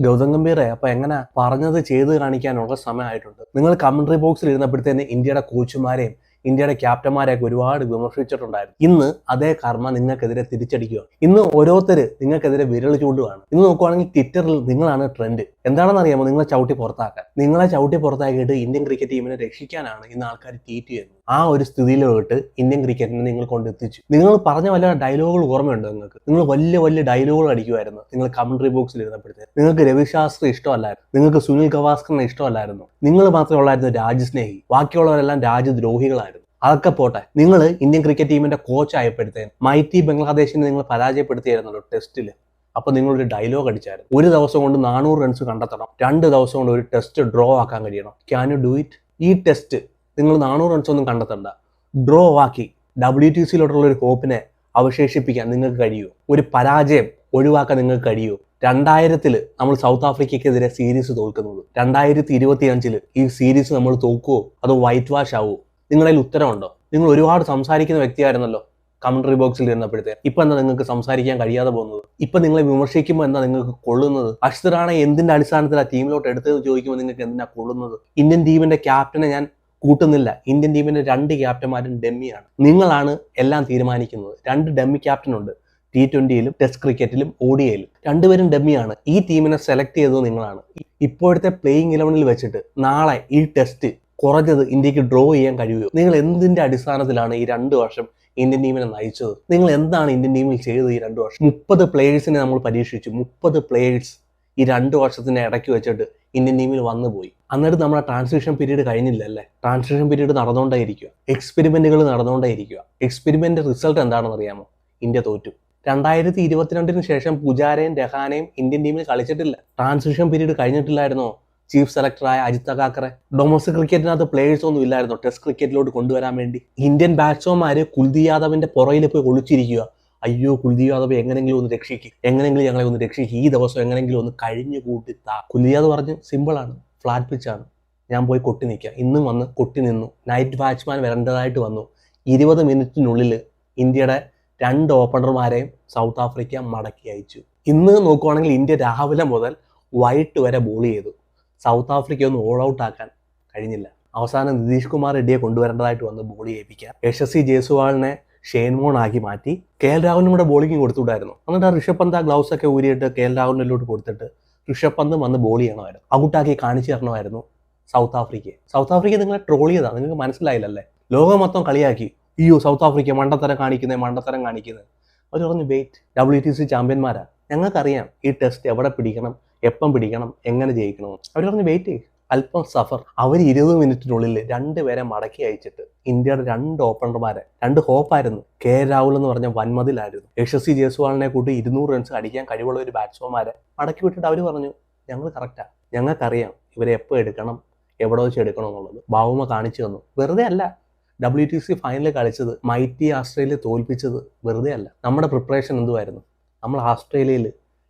ഗൗതം ഗംഭീറെ അപ്പൊ എങ്ങനെ പറഞ്ഞത് ചെയ്ത് കാണിക്കാനുള്ള സമയമായിട്ടുണ്ട്. നിങ്ങൾ കമന്ററി ബോക്സിൽ ഇരുന്നപ്പോഴത്തേന് ഇന്ത്യയുടെ കോച്ചുമാരെയും ഇന്ത്യയുടെ ക്യാപ്റ്റന്മാരെയൊക്കെ ഒരുപാട് വിമർശിച്ചിട്ടുണ്ടായിരുന്നു. ഇന്ന് അതേ കർമ്മ നിങ്ങൾക്കെതിരെ തിരിച്ചടിക്കുക. ഇന്ന് ഓരോരുത്തര് നിങ്ങൾക്കെതിരെ വിരൽ ചൂണ്ടുകയാണ്. ഇന്ന് നോക്കുവാണെങ്കിൽ ട്വിറ്ററിൽ നിങ്ങളാണ് ട്രെൻഡ്. എന്താണെന്ന് അറിയാമോ? നിങ്ങളെ ചവിട്ടി പുറത്താക്കാൻ. നിങ്ങളെ ചവിട്ടി പുറത്താക്കിയിട്ട് ഇന്ത്യൻ ക്രിക്കറ്റ് ടീമിനെ രക്ഷിക്കാനാണ് ഇന്ന് ആൾക്കാർ ട്വീറ്റ് ചെയ്യുന്നത്. ആ ഒരു സ്ഥിതിയിലോട്ട് ഇന്ത്യൻ ക്രിക്കറ്റിനെ നിങ്ങൾ കൊണ്ടെത്തിച്ചു. നിങ്ങൾ പറഞ്ഞ വല്ല ഡയലോഗുകൾ ഓർമ്മയുണ്ടോ നിങ്ങൾക്ക്? നിങ്ങൾ വലിയ വലിയ ഡയലോഗുകൾ അടിക്കുമായിരുന്നു നിങ്ങൾ കമന്ററി ബോക്സിൽ ഇരുന്നപ്പോഴത്തേക്ക്. നിങ്ങൾക്ക് രവിശാസ്ത്രി ഇഷ്ടമല്ലായിരുന്നു, നിങ്ങൾക്ക് സുനിൽ ഗവാസ്കറിനെ ഇഷ്ടമല്ലായിരുന്നു, നിങ്ങൾ മാത്രമേ ഉള്ളായിരുന്നു രാജ്യസ്നേഹി, ബാക്കിയുള്ളവരെല്ലാം രാജ്യദ്രോഹികളായിരുന്നു. അതൊക്കെ പോട്ടെ, നിങ്ങൾ ഇന്ത്യൻ ക്രിക്കറ്റ് ടീമിന്റെ കോച്ച് ആയപ്പോഴത്തേന് മൈറ്റി ബംഗ്ലാദേശിനെ നിങ്ങൾ പരാജയപ്പെടുത്തിയായിരുന്നല്ലോ ടെസ്റ്റില്. അപ്പൊ നിങ്ങളൊരു ഡയലോഗ് അടിച്ചായിരുന്നു, ഒരു ദിവസം കൊണ്ട് 400 റൺസ് കണ്ടെത്തണം, 2 ദിവസം കൊണ്ട് ഒരു ടെസ്റ്റ് ഡ്രോ ആക്കാൻ കഴിയണം. Can you do it? ഈ ടെസ്റ്റ് നിങ്ങൾ 400 റൺസ് ഒന്നും കണ്ടെത്തണ്ട, ഡ്രോ ആക്കി WTCയിലോട്ടുള്ള ഒരു ഹോപ്പിനെ അവശേഷിപ്പിക്കാൻ നിങ്ങൾക്ക് കഴിയുമോ? ഒരു പരാജയം ഒഴിവാക്കാൻ നിങ്ങൾക്ക് കഴിയുമോ? 2000 നമ്മൾ സൗത്ത് ആഫ്രിക്കയ്ക്കെതിരെ സീരീസ് തോൽക്കുന്നത്, 2025 ഈ സീരീസ് നമ്മൾ തോക്കുവോ അതോ വൈറ്റ് വാഷ് ആവുമോ? നിങ്ങളിൽ ഉത്തരവുണ്ടോ? നിങ്ങൾ ഒരുപാട് സംസാരിക്കുന്ന വ്യക്തിയായിരുന്നല്ലോ കമന്ററി ബോക്സിൽ ഇരുന്നപ്പോഴത്തെ. ഇപ്പൊ എന്താ നിങ്ങൾക്ക് സംസാരിക്കാൻ കഴിയാതെ പോകുന്നത്? ഇപ്പൊ നിങ്ങളെ വിമർശിക്കുമ്പോൾ എന്താ നിങ്ങൾക്ക് കൊള്ളുന്നത്? അഷ്റഫ് റാണെ എന്തിന്റെ അടിസ്ഥാനത്തിലാണ് ടീമിലോട്ട് എടുത്തതെന്ന് ചോദിക്കുമ്പോൾ നിങ്ങൾക്ക് എന്തിനാ കൊള്ളുന്നത്? ഇന്ത്യൻ ടീമിന്റെ ക്യാപ്റ്റനെ ഞാൻ കൂട്ടുന്നില്ല. ഇന്ത്യൻ ടീമിന്റെ 2 ക്യാപ്റ്റന്മാരും ഡെമ്മിയാണ്. നിങ്ങളാണ് എല്ലാം തീരുമാനിക്കുന്നത്. 2 ഡെമ്മി ക്യാപ്റ്റൻ ഉണ്ട്, T20യിലും ടെസ്റ്റ് ക്രിക്കറ്റിലും ODIയിലും. രണ്ടുപേരും ഡെമ്മിയാണ്. ഈ ടീമിനെ സെലക്ട് ചെയ്തത് നിങ്ങളാണ്. ഇപ്പോഴത്തെ പ്ലേയിങ് 11-ൽ വെച്ചിട്ട് നാളെ ഈ ടെസ്റ്റ് കുറഞ്ഞത് ഇന്ത്യക്ക് ഡ്രോ ചെയ്യാൻ കഴിയുമോ? നിങ്ങൾ എന്തിന്റെ അടിസ്ഥാനത്തിലാണ് ഈ 2 വർഷം ഇന്ത്യൻ ടീമിനെ നയിച്ചത്? നിങ്ങൾ എന്താണ് ഇന്ത്യൻ ടീമിൽ ചെയ്തത് ഈ 2 വർഷം? 30 പ്ലേയേഴ്സിനെ നമ്മൾ പരീക്ഷിച്ചു. 30 പ്ലേയേഴ്സ് ഈ 2 വർഷത്തിന്റെ ഇടയ്ക്ക് വെച്ചിട്ട് ഇന്ത്യൻ ടീമിൽ വന്നു പോയി. അന്നിട്ട് നമ്മുടെ ട്രാൻസിഷൻ പീരീഡ് കഴിഞ്ഞില്ല അല്ലേ? ട്രാൻസിഷൻ പീരീഡ് നടന്നുകൊണ്ടേയിരിക്കുക, എക്സ്പെരിമെന്റുകൾ നടന്നുകൊണ്ടേയിരിക്കുക. എക്സ്പെരിമെന്റ് റിസൾട്ട് എന്താണെന്ന് അറിയാമോ? ഇന്ത്യ തോറ്റു. 2022 ശേഷം പുജാരയും രഹാനെയും ഇന്ത്യൻ ടീമിൽ കളിച്ചിട്ടില്ല. ട്രാൻസിഷൻ പീരീഡ് കഴിഞ്ഞിട്ടില്ലായിരുന്നോ ചീഫ് സെലക്ടറായ അജിത് അഗാക്കറെ? ഡൊമസ്റ്റിക് ക്രിക്കറ്റിനകത്ത് പ്ലേയേഴ്സ് ഒന്നും ഇല്ലായിരുന്നോ ടെസ്റ്റ് ക്രിക്കറ്റിലോട്ട് കൊണ്ടുവരാൻ വേണ്ടി? ഇന്ത്യൻ ബാറ്റ്സ്മാൻമാര് കുൽദീപ് യാദവിന്റെ പുറയിൽ പോയി ഒളിച്ചിരിക്കുക. അയ്യോ കുൽദീപ് യാദവ് എങ്ങനെങ്കിലും ഒന്ന് രക്ഷിക്കും, എങ്ങനെങ്കിലും ഞങ്ങളെ ഒന്ന് രക്ഷിക്കും, ഈ ദിവസം എങ്ങനെങ്കിലും ഒന്ന് കഴിഞ്ഞു കൂട്ടി താ. കുൽദീപ് യാദവ് പറഞ്ഞു, സിമ്പിളാണ്, ഫ്ലാറ്റ് പിച്ചാണ്, ഞാൻ പോയി കൊട്ടി നിൽക്കാം. ഇന്നും വന്ന് കൊട്ടി നിന്നു. നൈറ്റ് ബാറ്റ്സ്മാൻ വരേണ്ടതായിട്ട് വന്നു. 20 മിനിറ്റിനുള്ളിൽ ഇന്ത്യയുടെ 2 ഓപ്പണർമാരെയും സൗത്ത് ആഫ്രിക്ക മടക്കി അയച്ചു. ഇന്ന് നോക്കുവാണെങ്കിൽ ഇന്ത്യ രാവിലെ മുതൽ വൈകിട്ട് വരെ ബോൾ ചെയ്തു. സൗത്ത് ആഫ്രിക്ക ഒന്ന് ഓൾ ഔട്ട് ആക്കാൻ കഴിഞ്ഞില്ല. അവസാനം നിതീഷ് കുമാർ റെഡ്ഡിയെ കൊണ്ടുവരേണ്ടതായിട്ട് വന്ന് ബോൾ ചെയ്യിപ്പിക്കാൻ യശസ്വി ജയ്സ്വാളിനെ ഷെയ്ൻവോൺ ആക്കി മാറ്റി KL രാഹുലിനും കൂടെ ബോളിംഗ് കൊടുത്തുവിടായിരുന്നു. എന്നിട്ട് ആ ഋഷഭ് പന്ത് ആ ഗ്ലൗസ് ഒക്കെ ഊരിയിട്ട് KL രാഹുലിനോട്ട് കൊടുത്തിട്ട് ഋഷഭ് പന്ത് വന്ന് ബോൾ ചെയ്യണമായിരുന്നു, ഔട്ടാക്കി കാണിച്ചു തരണമായിരുന്നു സൗത്ത് ആഫ്രിക്കയെ. സൗത്ത് ആഫ്രിക്ക നിങ്ങളെ ട്രോൾ ചെയ്താൽ നിങ്ങൾക്ക് മനസ്സിലായില്ലല്ലേ? ലോകം മൊത്തം കളിയാക്കി, അയ്യോ സൗത്ത് ആഫ്രിക്ക മണ്ടത്തരം കാണിക്കുന്നത്. അവർ പറഞ്ഞു വെയിറ്റ്, WTC ചാമ്പ്യന്മാരാ, ഞങ്ങൾക്കറിയാം ഈ ടെസ്റ്റ് എവിടെ പിടിക്കണം, എപ്പം പിടിക്കണം, എങ്ങനെ ജയിക്കണം. അവർ പറഞ്ഞു വെയിറ്റ്, അല്പം സഫർ. അവർ 20 മിനിറ്റിനുള്ളിൽ 2 പേരെ മടക്കി അയച്ചിട്ട് ഇന്ത്യയുടെ 2 ഓപ്പണർമാരെ, 2 ഹോപ്പായിരുന്നു. KL രാഹുൽ എന്ന് പറഞ്ഞ വൻമതിലായിരുന്നു. യശസ്വി ജയ്സ്വാളിനെ കൂട്ടി 200 റൺസ് അടിക്കാൻ കഴിവുള്ള ഒരു ബാറ്റ്സ്മാൻമാരെ മടക്കി വിട്ടിട്ട് അവർ പറഞ്ഞു ഞങ്ങൾ കറക്റ്റാ, ഞങ്ങൾക്കറിയാം ഇവരെ എപ്പോൾ എടുക്കണം, എവിടെ വെച്ച് എടുക്കണം എന്നുള്ളത്. ബാവുമ കാണിച്ചു തന്നു. വെറുതെ അല്ല WTC ഫൈനലിൽ കളിച്ചത്, മൈറ്റി ഓസ്ട്രേലിയ തോൽപ്പിച്ചത് വെറുതെ അല്ല. നമ്മുടെ പ്രിപ്പറേഷൻ എന്തുമായിരുന്നു? നമ്മൾ ഓസ്ട്രേലിയയിൽ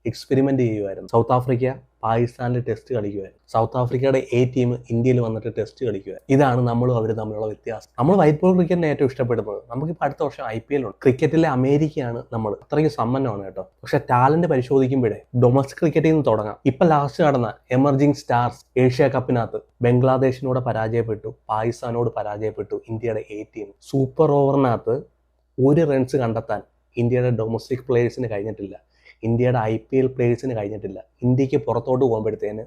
എക്സ്പെരിമെന്റ് ചെയ്യുമായിരുന്നു. സൗത്ത് ആഫ്രിക്ക പാകിസ്ഥാനിൽ ടെസ്റ്റ് കളിക്കുമായിരുന്നു. സൗത്ത് ആഫ്രിക്കയുടെ A ടീം ഇന്ത്യയിൽ വന്നിട്ട് ടെസ്റ്റ് കളിക്കുമായിരുന്നു. ഇതാണ് നമ്മളും അവർ തമ്മിലുള്ള വ്യത്യാസം. നമ്മൾ വൈറ്റ് ബോൾ ക്രിക്കറ്റിനെ ഏറ്റവും ഇഷ്ടപ്പെടുന്നത്. നമുക്കിപ്പോൾ അടുത്ത വർഷം IPL ഉണ്ട്. ക്രിക്കറ്റിലെ അമേരിക്കയാണ് നമ്മൾ, അത്രയ്ക്ക് സമ്പന്നമാണ് കേട്ടോ. പക്ഷെ ടാലന്റ് പരിശോധിക്കുമ്പോഴേ ഡൊമസ്റ്റിക് ക്രിക്കറ്റിൽ നിന്ന് തുടങ്ങാം. ഇപ്പൊ ലാസ്റ്റ് നടന്ന എമർജിംഗ് സ്റ്റാർസ് ഏഷ്യ കപ്പിനകത്ത് ബംഗ്ലാദേശിനോട് പരാജയപ്പെട്ടു, പാകിസ്ഥാനോട് പരാജയപ്പെട്ടു ഇന്ത്യയുടെ A ടീം. സൂപ്പർ ഓവറിനകത്ത് 1 റൺസ് കണ്ടെത്താൻ ഇന്ത്യയുടെ ഡൊമസ്റ്റിക് പ്ലേയേഴ്സിന് കഴിഞ്ഞിട്ടില്ല, ഇന്ത്യയുടെ IPL പ്ലേയേഴ്സിന് കഴിഞ്ഞിട്ടില്ല. ഇന്ത്യക്ക് പുറത്തോട്ട് പോകുമ്പോഴത്തേന്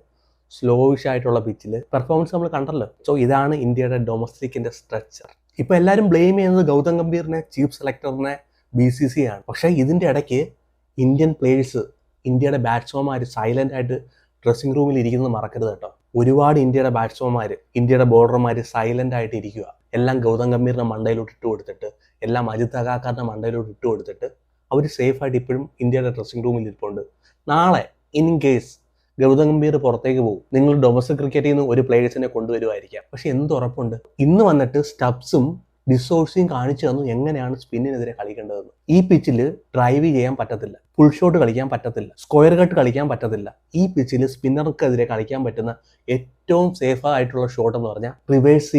സ്ലോയിഷ് ആയിട്ടുള്ള പിച്ചിൽ പെർഫോമൻസ് നമ്മൾ കണ്ടല്ലോ. സോ ഇതാണ് ഇന്ത്യയുടെ ഡൊമസ്റ്റിക്കിന്റെ സ്ട്രക്ചർ. ഇപ്പൊ എല്ലാവരും ബ്ലെയിം ചെയ്യുന്നത് ഗൗതം ഗംഭീറിനെ, ചീഫ് സെലക്ടറിനെ, BCCI ആണ്. പക്ഷേ ഇതിന്റെ ഇടയ്ക്ക് ഇന്ത്യൻ പ്ലേയേഴ്സ്, ഇന്ത്യയുടെ ബാറ്റ്സ്മാൻമാർ സൈലന്റ് ആയിട്ട് ഡ്രസ്സിംഗ് റൂമിൽ ഇരിക്കുന്നത് മറക്കരുത് കേട്ടോ. ഒരുപാട് ഇന്ത്യയുടെ ബാറ്റ്സ്മാൻമാർ, ഇന്ത്യയുടെ ബോളർമാർ സൈലന്റ് ആയിട്ട് ഇരിക്കുക. എല്ലാം ഗൗതം ഗംഭീറിന്റെ മണ്ടയിലോട്ട് ഇട്ട് കൊടുത്തിട്ട്, എല്ലാം അജിത് അഗാക്കറിന്റെ മണ്ടയിലോട്ട് ഇട്ട് കൊടുത്തിട്ട് അവർ സേഫായിട്ട് ഇപ്പോഴും ഇന്ത്യയുടെ ഡ്രസ്സിംഗ് റൂമിൽ ഇരിപ്പുണ്ട്. നാളെ ഇൻ കേസ് ഗൗതം ഗംഭീർ പുറത്തേക്ക് പോകും, നിങ്ങൾ ഡൊമസ്റ്റിക് ക്രിക്കറ്റിൽ നിന്ന് ഒരു പ്ലേയേഴ്സിനെ കൊണ്ടുവരുമായിരിക്കാം. പക്ഷെ എന്ത് ഉറപ്പുണ്ട്? ഇന്ന് വന്നിട്ട് സ്റ്റബ്സും ഡിസോഴ്സിയും കാണിച്ചു തന്നു എങ്ങനെയാണ് സ്പിന്നിനെതിരെ കളിക്കേണ്ടതെന്ന്. ഈ പിച്ചിൽ ഡ്രൈവ് ചെയ്യാൻ പറ്റത്തില്ല, ഫുൾ ഷോട്ട് കളിക്കാൻ പറ്റത്തില്ല, സ്ക്വയർ കട്ട് കളിക്കാൻ പറ്റത്തില്ല. ഈ പിച്ചിൽ സ്പിന്നർക്കെതിരെ കളിക്കാൻ പറ്റുന്ന ഏറ്റവും സേഫ് ആയിട്ടുള്ള ഷോട്ട് എന്ന് പറഞ്ഞാൽ റിവേഴ്സ്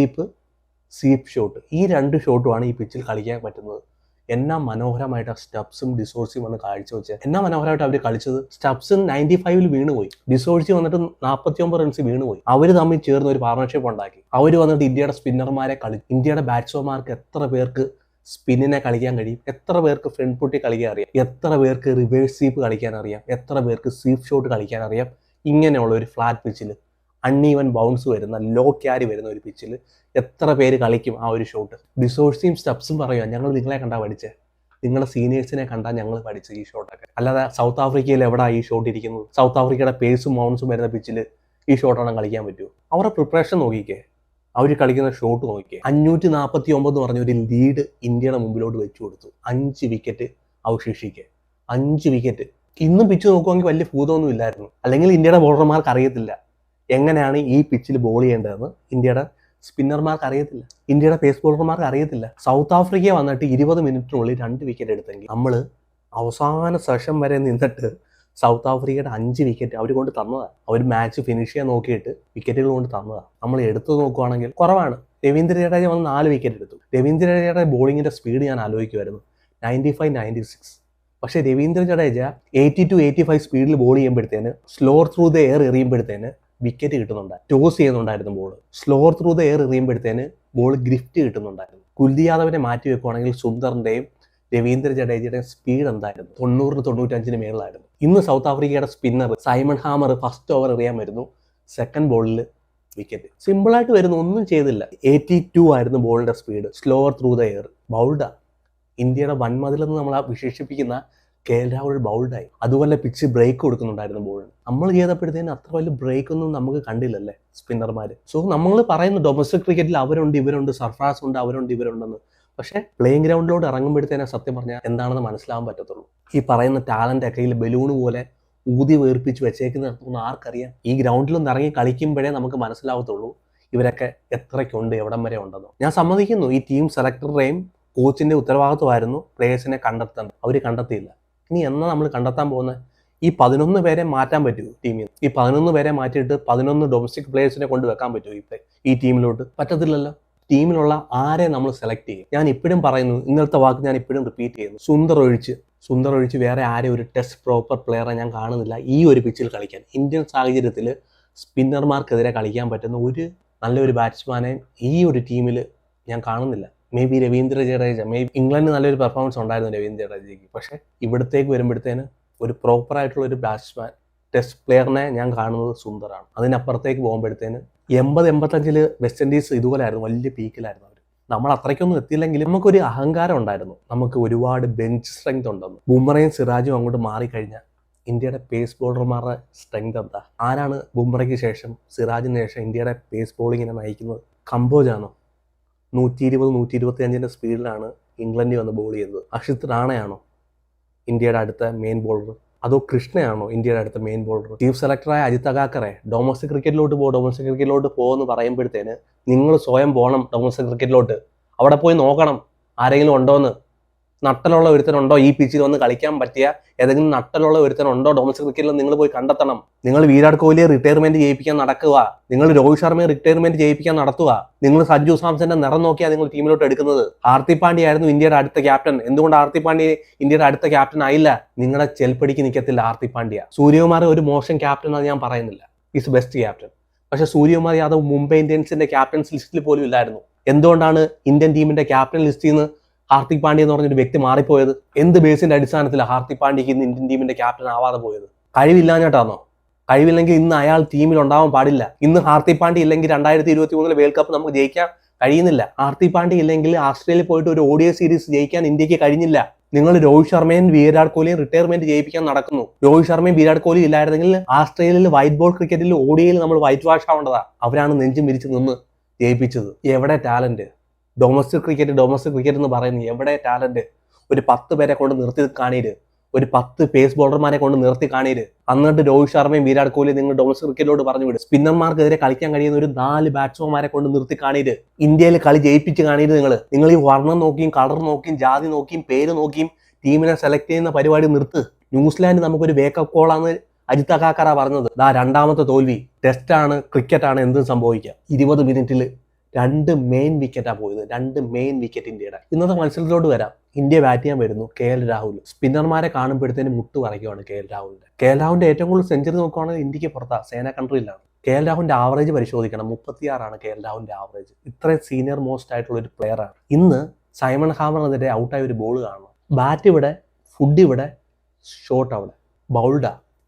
സ്വീപ്പ് ഷോട്ട്. ഈ 2 ഷോട്ടുമാണ് ഈ പിച്ചിൽ കളിക്കാൻ പറ്റുന്നത്. എന്നാ മനോഹരമായിട്ട് ആ സ്റ്റബ്സും ഡിസോഴ്സിയും വന്ന് കാഴ്ചവെച്ച് എന്നാ മനോഹരമായിട്ട് അവർ കളിച്ചത്. സ്റ്റബ്സ് 95 വീണുപോയി, ഡിസോഴ്സി വന്നിട്ട് 49 റൺസ് വീണുപോയി. അവർ തമ്മിൽ ചേർന്ന് ഒരു പാർട്ണർഷിപ്പ് ഉണ്ടാക്കി. അവർ വന്നിട്ട് ഇന്ത്യയുടെ സ്പിന്നർമാരെ ഇന്ത്യയുടെ ബാറ്റ്സ്മാൻമാർക്ക് എത്ര പേർക്ക് സ്പിന്നിനെ കളിക്കാൻ കഴിയും, എത്ര പേർക്ക് ഫ്രണ്ട് പുട്ടി കളിക്കാൻ അറിയാം, എത്ര പേർക്ക് റിവേഴ്സ് സ്വീപ്പ് കളിക്കാൻ അറിയാം, എത്ര പേർക്ക് സ്വീപ്പ് ഷോട്ട് കളിക്കാൻ അറിയാം. ഇങ്ങനെയുള്ള ഒരു ഫ്ലാറ്റ് പിച്ചിൽ അൺഈവൻ ബൗൺസ് വരുന്ന ലോ ക്യാരി വരുന്ന ഒരു പിച്ചിൽ എത്ര പേര് കളിക്കും ആ ഒരു ഷോട്ട്. ഡിസോഴ്സിയും സ്റ്റബ്സും പറയുക, ഞങ്ങൾ നിങ്ങളെ കണ്ടാ പഠിച്ചേ, നിങ്ങളുടെ സീനിയേഴ്സിനെ കണ്ടാൽ ഞങ്ങൾ പഠിച്ച ഈ ഷോട്ടൊക്കെ. അല്ലാതെ സൗത്ത് ആഫ്രിക്കയിൽ എവിടെയാണ് ഈ ഷോട്ട് ഇരിക്കുന്നത്? സൗത്ത് ആഫ്രിക്കയുടെ പേസും മൗൺസും വരുന്ന പിച്ചിൽ ഈ ഷോട്ടാണ് കളിക്കാൻ പറ്റുമോ? അവരുടെ പ്രിപ്പറേഷൻ നോക്കിക്കേ, അവർ കളിക്കുന്ന ഷോട്ട് നോക്കിക്കേ. 549 എന്ന് പറഞ്ഞ ഒരു ലീഡ് ഇന്ത്യയുടെ മുമ്പിലോട്ട് വെച്ചു കൊടുത്തു. 5 വിക്കറ്റ് അവശേഷിക്കേ, 5 വിക്കറ്റ്. ഇന്നും പിച്ച് നോക്കുവാണെങ്കിൽ വലിയ ഭൂതമൊന്നും ഇല്ലായിരുന്നു. അല്ലെങ്കിൽ ഇന്ത്യയുടെ ബോളർമാർക്ക് അറിയത്തില്ല എങ്ങനെയാണ് ഈ പിച്ചിൽ ബോൾ ചെയ്യേണ്ടതെന്ന്. ഇന്ത്യയുടെ സ്പിന്നർമാർക്ക് അറിയത്തില്ല, ഇന്ത്യയുടെ പേസ് ബോളർമാർക്ക് അറിയത്തില്ല. സൗത്ത് ആഫ്രിക്ക വന്നിട്ട് 20 മിനിറ്റിനുള്ളിൽ 2 വിക്കറ്റ് എടുത്തെങ്കിൽ നമ്മൾ അവസാന സെഷൻ വരെ നിന്നിട്ട് സൗത്ത് ആഫ്രിക്കയുടെ 5 വിക്കറ്റ് അവർ കൊണ്ട് തന്നതാണ്. അവർ മാച്ച് ഫിനിഷ് ചെയ്യാൻ നോക്കിയിട്ട് വിക്കറ്റുകൾ കൊണ്ട് തന്നതാണ്. നമ്മൾ എടുത്തു നോക്കുവാണെങ്കിൽ കുറവാണ്. രവീന്ദ്ര ജഡേജ വന്ന് 4 വിക്കറ്റ് എടുത്തു. രവീന്ദ്ര ജഡേജയുടെ ബോളിങ്ങിന്റെ സ്പീഡ് ഞാൻ ആലോചിക്കുമായിരുന്നു, 95-96. പക്ഷേ രവീന്ദ്ര ജഡേജ 80-85 സ്പീഡിൽ ബോൾ ചെയ്യുമ്പോഴത്തേന് സ്ലോർ ത്രൂ ദ എയർ എറിയുമ്പോഴത്തേന് വിക്കറ്റ് കിട്ടുന്നുണ്ട്. ടോസ് ചെയ്യുന്നുണ്ടായിരുന്നു ball. Slower through the air എറിയുമ്പോഴത്തേന് ബോൾ ഗ്രിഫ്റ്റ് കിട്ടുന്നുണ്ടായിരുന്നു. കുൽദീപ് യാദവിനെ മാറ്റി വെക്കുവാണെങ്കിൽ സുന്ദറിന്റെയും രവീന്ദ്ര ജഡേജയുടെയും സ്പീഡ് എന്തായിരുന്നു? 90-95 മേളിലായിരുന്നു. ഇന്ന് സൗത്ത് ആഫ്രിക്കയുടെ spinner Simon hammer first over എറിയാൻ വരുന്നു, സെക്കൻഡ് ബോളിൽ വിക്കറ്റ്. സിമ്പിളായിട്ട് വരുന്നു, ഒന്നും ചെയ്തില്ല. 82 ആയിരുന്നു ബോളിന്റെ speed, slower through the air. ബൗൾഡാ ഇന്ത്യയുടെ വൻമതിലെന്ന് നമ്മൾ വിശേഷിപ്പിക്കുന്ന KL രാഹുൽ ബൗൾഡായി. അതുപോലെ പിച്ച് ബ്രേക്ക് കൊടുക്കുന്നുണ്ടായിരുന്നു ബോളിന്. നമ്മൾ ചെയ്തപ്പോഴത്തേന് അത്ര വലിയ ബ്രേക്ക് ഒന്നും നമുക്ക് കണ്ടില്ലല്ലേ സ്പിന്നർമാർ. സോ നമ്മൾ പറയുന്നു ഡൊമസ്റ്റിക് ക്രിക്കറ്റിൽ അവരുണ്ട് ഇവരുണ്ട്, സർഫ്രാസ് ഉണ്ട് അവരുണ്ട് ഇവരുണ്ടെന്ന്. പക്ഷേ പ്ലേയിങ് ഗ്രൗണ്ടിലോട്ട് ഇറങ്ങുമ്പോഴത്തേനെ സത്യം പറഞ്ഞാൽ എന്താണെന്ന് മനസ്സിലാവാൻ പറ്റത്തുള്ളൂ. ഈ പറയുന്ന ടാലന്റ് ഒക്കെ ഈ ബലൂൺ പോലെ ഊതി വേർപ്പിച്ച് വെച്ചേക്കുന്ന ആർക്കറിയാം? ഈ ഗ്രൗണ്ടിലൊന്ന് ഇറങ്ങി കളിക്കുമ്പോഴേ നമുക്ക് മനസ്സിലാവത്തുള്ളൂ ഇവരൊക്കെ എത്രയ്ക്കുണ്ട്, എവിടം വരെ ഉണ്ടെന്ന്. ഞാൻ സമ്മതിക്കുന്നു, ഈ ടീം സെലക്ടറുടെയും കോച്ചിന്റെ ഉത്തരവാദിത്വമായിരുന്നു പ്ലേയേഴ്സിനെ കണ്ടെത്താൻ. അവർ കണ്ടെത്തിയില്ല. ഇനി എന്നാ നമ്മൾ കണ്ടെത്താൻ പോകുന്നത്? ഈ 11 പേരെ മാറ്റാൻ പറ്റുമോ ടീമിൽ? ഈ 11 പേരെ മാറ്റിയിട്ട് 11 ഡൊമസ്റ്റിക് പ്ലേയേഴ്സിനെ കൊണ്ട് വെക്കാൻ പറ്റുമോ ഈ ടീമിലോട്ട്? പറ്റത്തില്ലല്ലോ. ടീമിലുള്ള ആരെ നമ്മൾ സെലക്ട് ചെയ്യും? ഞാൻ ഇപ്പോഴും പറയുന്നു, ഇന്നത്തെ വാക്ക് ഞാൻ ഇപ്പോഴും റിപ്പീറ്റ് ചെയ്യുന്നു, സുന്ദർ ഒഴിച്ച് വേറെ ആരെ ഒരു ടെസ്റ്റ് പ്രോപ്പർ പ്ലെയറെ ഞാൻ കാണുന്നില്ല ഈ ഒരു പിച്ചിൽ കളിക്കാൻ. ഇന്ത്യൻ സാഹചര്യത്തിൽ സ്പിന്നർമാർക്കെതിരെ കളിക്കാൻ പറ്റുന്ന ഒരു നല്ലൊരു ബാറ്റ്സ്മാനെ ഈ ഒരു ടീമിൽ ഞാൻ കാണുന്നില്ല. മേ ബി രവീന്ദ്ര ജഡേജ, ഇംഗ്ലണ്ടിന് നല്ലൊരു പെർഫോമൻസ് ഉണ്ടായിരുന്നു രവീന്ദ്ര ജഡേജയ്ക്ക്. പക്ഷേ ഇവിടത്തേക്ക് വരുമ്പോഴത്തേന് ഒരു പ്രോപ്പറായിട്ടുള്ള ഒരു ബാറ്റ്സ്മാൻ ടെസ്റ്റ് പ്ലെയറിനെ ഞാൻ കാണുന്നത് സുന്ദറാണ്. അതിനപ്പുറത്തേക്ക് പോകുമ്പോഴത്തേന് 80-85 വെസ്റ്റ് ഇൻഡീസ് ഇതുപോലെയായിരുന്നു, വലിയ പീക്കിലായിരുന്നു അവർ. നമ്മൾ അത്രയ്ക്കൊന്നും എത്തിയില്ലെങ്കിലും നമുക്കൊരു അഹങ്കാരം ഉണ്ടായിരുന്നു, നമുക്ക് ഒരുപാട് ബെഞ്ച് സ്ട്രെങ്ത് ഉണ്ടെന്ന്. ബുംറയും സിറാജും അങ്ങോട്ട് മാറിക്കഴിഞ്ഞാൽ ഇന്ത്യയുടെ പേസ് ബോളർമാരുടെ സ്ട്രെങ്ത് എന്താ? ആരാണ് ബുംറയ്ക്ക് ശേഷം, സിറാജിന് ശേഷം ഇന്ത്യയുടെ പേസ് ബോളിങ്ങിനെ നയിക്കുന്നത്? കമ്പോജാണോ? 120-125 സ്പീഡിലാണ് ഇംഗ്ലണ്ടിൽ വന്ന് ബോൾ ചെയ്തത്. അക്ഷിത് റാണയാണോ ഇന്ത്യയുടെ അടുത്ത മെയിൻ ബോളർ? അതോ കൃഷ്ണയാണോ ഇന്ത്യയുടെ അടുത്ത മെയിൻ ബോളർ? ചീഫ് സെലക്ടറായ അജിത് അഗാക്കറെ ഡൊമസ്റ്റിക് ക്രിക്കറ്റിലോട്ട് പോകുമെന്ന് പറയുമ്പോഴത്തേന് നിങ്ങൾ സ്വയം പോകണം ഡൊമസ്റ്റിക് ക്രിക്കറ്റിലോട്ട്. അവിടെ പോയി നോക്കണം ആരെങ്കിലും ഉണ്ടോയെന്ന്. നട്ടലുള്ള ഒരുത്തനുണ്ടോ ഈ പിച്ചിൽ വന്ന് കളിക്കാൻ പറ്റിയ ഏതെങ്കിലും നട്ടലുള്ള ഒരുത്തനുണ്ടോ ഡൊമസ്റ്റിക് ക്രിക്കറ്റിൽ? നിങ്ങൾ പോയി കണ്ടെത്തണം. നിങ്ങൾ വിരാട് കോഹ്ലിയെ റിട്ടയർമെന്റ് ചെയ്യിപ്പിക്കാൻ നടക്കുക, നിങ്ങൾ രോഹിത് ശർമ്മയെ റിട്ടയർമെന്റ് ചെയ്യിപ്പിക്കാൻ നടത്തുക, നിങ്ങൾ സഞ്ജു സാംസന്റെ നിറം നോക്കിയാണ് നിങ്ങൾ ടീമിലോട്ട് എടുക്കുന്നത്. ഹാർദിക് പാണ്ഡ്യ ആയിരുന്നു ഇന്ത്യയുടെ അടുത്ത ക്യാപ്റ്റൻ. എന്തുകൊണ്ട് ഹാർദിക് പാണ്ഡ്യ ഇന്ത്യയുടെ അടുത്ത ക്യാപ്റ്റൻ ആയില്ല? നിങ്ങളുടെ ചെൽപ്പടിക്ക് നിൽക്കത്തില്ല ഹാർദിക് പാണ്ഡ്യ. സൂര്യകുമാർ ഒരു മോശം ക്യാപ്റ്റൻ അത് ഞാൻ പറയുന്നില്ല, ഈസ് ബെസ്റ്റ് ക്യാപ്റ്റൻ. പക്ഷെ സൂര്യകുമാർ യാദവ് മുംബൈ ഇന്ത്യൻസിന്റെ ക്യാപ്റ്റൻസ് ലിസ്റ്റിൽ പോലും ഇല്ലായിരുന്നു. എന്തുകൊണ്ടാണ് ഇന്ത്യൻ ടീമിന്റെ ക്യാപ്റ്റൻ ലിസ്റ്റിൽ നിന്ന് ഹാർദിക് പാണ്ഡ്യ എന്ന് പറഞ്ഞൊരു വ്യക്തി മാറിപ്പോയത്? എന്ത് ബേസിന്റെ അടിസ്ഥാനത്തിലാണ് ഹാർദിക് പാണ്ഡ്യക്ക് ഇന്ന് ഇന്ത്യൻ ടീമിന്റെ ക്യാപ്റ്റൻ ആവാതെ പോയത്? കഴിവില്ലാഞ്ഞിട്ടാണോ? കഴിവില്ലെങ്കിൽ ഇന്ന് അയാൾ ടീമിൽ ഉണ്ടാവാൻ പാടില്ല. ഇന്ന് ഹാർദിക് പാണ്ഡ്യ ഇല്ലെങ്കിൽ 2023 വേൾഡ് കപ്പ് നമുക്ക് ജയിക്കാൻ കഴിയുന്നില്ല. ഹാർദിക് പാണ്ഡ്യ ഇല്ലെങ്കിൽ ആസ്ട്രേലിയയിൽ പോയിട്ട് ഒരു ODI സീരീസ് ജയിക്കാൻ ഇന്ത്യക്ക് കഴിഞ്ഞില്ല. നിങ്ങൾ രോഹിത് ശർമ്മയും വിരാട് കോഹ്ലിയും റിട്ടയർമെന്റ് ചെയ്യിപ്പിക്കാൻ നടക്കുന്നു. രോഹിത് ശർമ്മയും വിരാട് കോഹ്ലി ഇല്ലായിരുന്നെങ്കിൽ ആസ്ട്രേലിയയിൽ വൈറ്റ് ബോൾ ക്രിക്കറ്റിൽ ODIയിൽ നമ്മൾ വൈറ്റ് വാഷ് ആവേണ്ടതാ. അവരാണ് നെഞ്ചും വിരിച്ച് നിന്ന് ജയിപ്പിച്ചത്. എവിടെ ടാലന്റ്? ഡൊമസ്റ്റിക് ക്രിക്കറ്റ് എന്ന് പറയുന്നത് എവിടെ ടാലന്റ്? ഒരു 10 പേരെ കൊണ്ട് നിർത്തി കാണീര്, ഒരു 10 പേസ് ബോളർമാരെ കൊണ്ട് നിർത്തി കാണീര്. എന്നിട്ട് രോഹിത് ശർമ്മയും വിരാട് കോഹ്ലി നിങ്ങൾ ഡൊമസ്റ്റിക് ക്രിക്കറ്റിലോട്ട് പറഞ്ഞു വിടും. സ്പിന്നർമാർക്കെതിരെ കളിക്കാൻ കഴിയുന്ന ഒരു 4 ബാറ്റ്സ്മാൻമാരെ കൊണ്ട് നിർത്തി കാണീര്. ഇന്ത്യയിൽ കളി ജയിപ്പിച്ച് കാണീര്. നിങ്ങൾ ഈ വർണ്ണം നോക്കിയും കളർ നോക്കിയും ജാതി നോക്കിയും പേര് നോക്കിയും ടീമിനെ സെലക്ട് ചെയ്യുന്ന പരിപാടി നിർത്ത്. ന്യൂസിലാൻഡ് നമുക്കൊരു വേക്കപ്പ് കോളാണ് അജിത് അഗാക്കറ പറഞ്ഞത്. രണ്ടാമത്തെ തോൽവി. ടെസ്റ്റാണ്, ക്രിക്കറ്റാണ്, എന്തും സംഭവിക്കാം. 20 മിനിറ്റിൽ 2 മെയിൻ വിക്കറ്റാണ് പോയത്. 2 മെയിൻ വിക്കറ്റ് ഇന്ത്യയുടെ. ഇന്നത്തെ മത്സരത്തിലോട്ട് വരാം. ഇന്ത്യ ബാറ്റ് ചെയ്യാൻ വരുന്നു. KL രാഹുൽ. സ്പിന്നർമാരെ കാണുമ്പോഴത്തേനും മുട്ട് പറയുകയാണ് KL രാഹുലിന്റെ. KL രാഹുലിന്റെ ഏറ്റവും കൂടുതൽ സെഞ്ചുറി നോക്കുകയാണെങ്കിൽ ഇന്ത്യക്ക് പുറത്താണ്, സേന കൺട്രിയിലാണ്. KL രാഹുലിന്റെ ആവറേജ് പരിശോധിക്കണം. 36 KL രാഹുലിന്റെ ആവറേജ്. ഇത്രയും സീനിയർ മോസ്റ്റ് ആയിട്ടുള്ള ഒരു പ്ലെയറാണ്. ഇന്ന് സൈമൺ ഹാമറിനെതിരെ ഔട്ടായ ഒരു ബോൾ കാണണം. ബാറ്റ് ഇവിടെ, ഫുഡ് ഇവിടെ, ഷോട്ട് അവിടെ.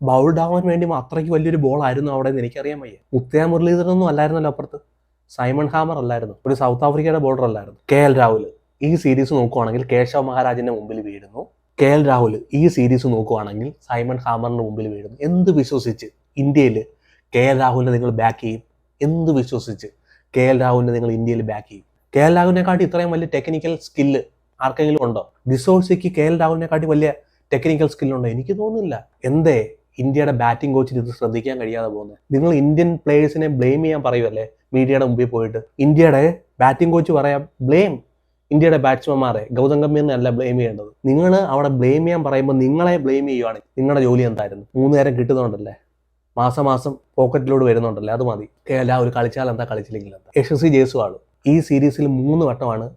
ബൗൾഡ് ആവാൻ വേണ്ടി അത്രയ്ക്ക് വലിയൊരു ബോൾ ആയിരുന്നു അവിടെ എന്ന് എനിക്കറിയാൻ വയ്യ. മുത്തയ മുരളീധരനൊന്നും അല്ലായിരുന്നല്ലോ അപ്പുറത്ത്. സൈമൺ ഹാമർ അല്ലായിരുന്നു, ഒരു സൗത്ത് ആഫ്രിക്കയുടെ ബോളർ അല്ലായിരുന്നു. KL രാഹുൽ ഈ സീരീസ് നോക്കുവാണെങ്കിൽ കേശവ് മഹാരാജിന്റെ മുമ്പിൽ വീഴുന്നു. KL രാഹുൽ ഈ സീരീസ് നോക്കുവാണെങ്കിൽ സൈമൺ ഹാമറിന്റെ മുമ്പിൽ വീഴുന്നു. എന്ത് വിശ്വസിച്ച് ഇന്ത്യയിൽ KL രാഹുലിനെ നിങ്ങൾ ബാക്ക് ചെയ്യും? എന്ത് വിശ്വസിച്ച് KL രാഹുലിനെ നിങ്ങൾ ഇന്ത്യയിൽ ബാക്ക് ചെയ്യും? KL രാഹുലിനെക്കാട്ടി ഇത്രയും വലിയ ടെക്നിക്കൽ സ്കില്ല് ആർക്കെങ്കിലും ഉണ്ടോ? ഡിസോഴ്സിക്ക് KL രാഹുലിനെക്കാട്ടി വലിയ ടെക്നിക്കൽ സ്കില്ലുണ്ടോ? എനിക്ക് തോന്നുന്നില്ല. എന്തേ ഇന്ത്യയുടെ ബാറ്റിംഗ് കോച്ചിന് ഇത് ശ്രദ്ധിക്കാൻ കഴിയാതെ പോകുന്നത്? നിങ്ങൾ ഇന്ത്യൻ പ്ലേയേഴ്സിനെ ബ്ലെയിം ചെയ്യാൻ പറയുമല്ലേ മീഡിയയുടെ മുമ്പിൽ പോയിട്ട്? ഇന്ത്യയുടെ ബാറ്റിംഗ് കോച്ച് പറയാം ബ്ലെയിം ഇന്ത്യയുടെ ബാറ്റ്സ്മാൻമാരെ, ഗൗതം ഗംഭീറിനെ അല്ല ബ്ലെയിം ചെയ്യേണ്ടത്. നിങ്ങൾ അവിടെ ബ്ലെയിം ചെയ്യാൻ പറയുമ്പോൾ നിങ്ങളെ ബ്ലെയിം ചെയ്യുവാണ്. നിങ്ങളുടെ ജോലി എന്തായിരുന്നു? 3 നേരം കിട്ടുന്നുണ്ടല്ലേ, മാസം പോക്കറ്റിലോട് വരുന്നുണ്ടല്ലേ, അത് മതി. KL കളിച്ചാൽ എന്താ, കളിച്ചില്ലെങ്കിൽ എന്താ. യശസ്വി ജയ്സ്വാൾ ഈ സീരീസിൽ 3 വട്ടമാണ്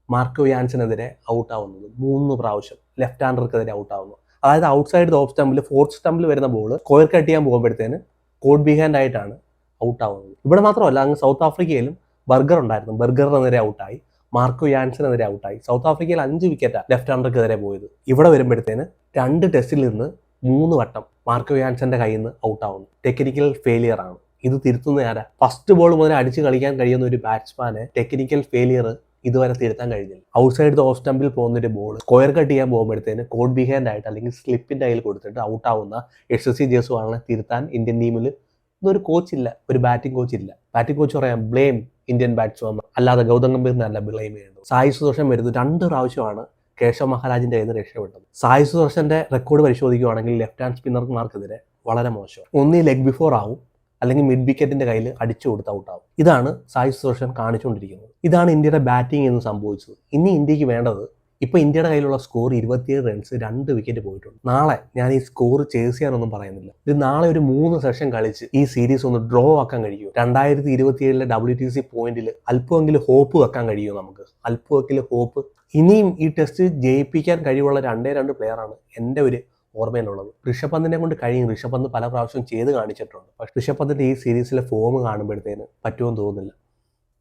മാർക്കോ യാൻസിനെതിരെ ഔട്ടാവുന്നത്. 3 പ്രാവശ്യം ലെഫ്റ്റ് ഹാൻഡർക്കെതിരെ ഔട്ടാവുന്നു. അതായത് ഔട്ട്സൈഡ് ഓഫ് സ്റ്റമ്പിൽ, ഫോർത്ത് സ്റ്റമ്പിൽ വരുന്ന ബോൾ സ്ക്വയർ കട്ട് ചെയ്യാൻ പോകുമ്പോഴത്തേന് കോഡ് ബിഹാൻഡ് ആയിട്ടാണ് ഔട്ടാവുന്നത്. ഇവിടെ മാത്രമല്ല, അങ്ങ് സൗത്ത് ആഫ്രിക്കയിലും ബർഗർ ഉണ്ടായിരുന്നു. ബർഗറിനെതിരെ ഔട്ടായി, മാർക്കോ യാൻസിനെതിരെ ഔട്ടായി. സൗത്ത് ആഫ്രിക്കയിൽ 5 വിക്കറ്റാണ് ലെഫ്റ്റ് ഹാൻഡർക്കെതിരെ പോയത്. ഇവിടെ വരുമ്പോഴത്തേന് 2 ടെസ്റ്റിൽ നിന്ന് 3 വട്ടം മാർക്കോ യാൻസന്റെ കയ്യിൽ നിന്ന് ഔട്ടാവുന്നു. ടെക്നിക്കൽ ഫെയിലിയർ ആണ്. ഇത് തിരുത്തുന്ന ആരാ? ഫസ്റ്റ് ബോൾ മുതൽ അടിച്ച് കളിക്കാൻ കഴിയുന്ന ഒരു ബാറ്റ്സ്മാനെ ടെക്നിക്കൽ ഫെയിലിയർ ഇതുവരെ തിരുത്താൻ കഴിഞ്ഞില്ല. ഔട്ട്സൈഡ് ഓഫ് സ്റ്റമ്പിൽ പോകുന്നൊരു ബോൾ സ്ക്വയർ കട്ട് ചെയ്യാൻ പോകുമ്പോഴത്തേന് കോഡ് ബിഹാൻഡ് ആയിട്ട് അല്ലെങ്കിൽ സ്ലിപ്പിന്റെ കയ്യിൽ കൊടുത്തിട്ട് ഔട്ടാവുന്ന യശസ്വി ജയ്സ്വാളിനെ തിരുത്താൻ ഇന്ത്യൻ ടീമിൽ ഇന്നൊരു കോച്ചില്ല, ഒരു ബാറ്റിംഗ് കോച്ചില്ല. ബാറ്റിംഗ് കോച്ച് പറയാം ബ്ലെയിം ഇന്ത്യൻ ബാറ്റ്സ്മാൻ, അല്ലാതെ ഗൗതം ഗംഭീറിനെ അല്ല ബ്ലെയിം ചെയ്യേണ്ടത്. സായി സുദർശൻ വരുന്നത് 2 പ്രാവശ്യമാണ് കേശവ് മഹാരാജിന്റെ കയ്യിൽ നിന്ന് രക്ഷപ്പെട്ടത്. സായി സുദർശന്റെ റെക്കോർഡ് പരിശോധിക്കുകയാണെങ്കിൽ ലെഫ്റ്റ് ഹാൻഡ് സ്പിന്നർമാർക്കെതിരെ വളരെ മോശം. ഒന്നീ ലെഗ് ബിഫോർ ആവും, അല്ലെങ്കിൽ മിഡ് വിക്കറ്റിന്റെ കയ്യിൽ അടിച്ചു കൊടുത്ത് ഔട്ടാവും. ഇതാണ് സായി സുദർശൻ കാണിച്ചുകൊണ്ടിരിക്കുന്നത്. ഇതാണ് ഇന്ത്യയുടെ ബാറ്റിംഗ് എന്ന് സംഭവിച്ചത്. ഇനി ഇന്ത്യക്ക് വേണ്ടത്, ഇപ്പൊ ഇന്ത്യയുടെ കയ്യിലുള്ള സ്കോർ 27 റൺസ്, 2 വിക്കറ്റ് പോയിട്ടുണ്ട്. നാളെ ഞാൻ ഈ സ്കോർ ചേസ് ചെയ്യാനൊന്നും പറയുന്നില്ല. ഇത് നാളെ ഒരു 3 സെഷൻ കളിച്ച് ഈ സീരീസ് ഒന്ന് ഡ്രോ ആക്കാൻ കഴിയുമോ? 2027 WTC പോയിന്റിൽ അല്പമെങ്കിലും ഹോപ്പ് വെക്കാൻ കഴിയുമോ നമുക്ക്? അല്പമെങ്കിലും ഹോപ്പ്. ഇനിയും ഈ ടെസ്റ്റ് ജയിപ്പിക്കാൻ കഴിവുള്ള 2 പ്ലെയറാണ് എൻ്റെ ഒരു ഓർമ്മയിലുള്ളത്. ഋഷഭ് പന്തിനെ കൊണ്ട് കഴിയും. ഋഷഭ് പന്ത് പല പ്രാവശ്യം ചെയ്ത് കാണിച്ചിട്ടുണ്ട്. പക്ഷെ ഋഷഭ് പന്തിന്റെ ഈ സീരീസിലെ ഫോം കാണുമ്പോഴത്തേന് പറ്റുമെന്ന് തോന്നുന്നില്ല.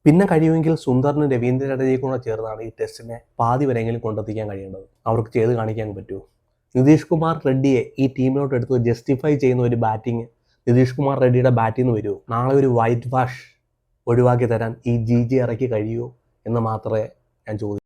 പിന്നെ കഴിയുമെങ്കിൽ സുന്ദറിനും രവീന്ദ്ര ജഡേജയും കൂടെ ചേർന്നാണ് ഈ ടെസ്റ്റിനെ പാതി വരെയെങ്കിലും കൊണ്ടെത്തിക്കാൻ കഴിയേണ്ടത്. അവർക്ക് ചെയ്ത് കാണിക്കാൻ പറ്റുമോ? നിതീഷ് കുമാർ റെഡ്ഡിയെ ഈ ടീമിലോട്ട് എടുത്ത് ജസ്റ്റിഫൈ ചെയ്യുന്ന ഒരു ബാറ്റിംഗ് നിതീഷ് കുമാർ റെഡ്ഡിയുടെ ബാറ്റിൽ നിന്ന് വരുമോ? നാളെ ഒരു വൈറ്റ് വാഷ് ഒഴിവാക്കി തരാൻ ഈ GG ഇറക്കി കഴിയുമോ എന്ന് മാത്രമേ ഞാൻ ചോദിക്കൂ.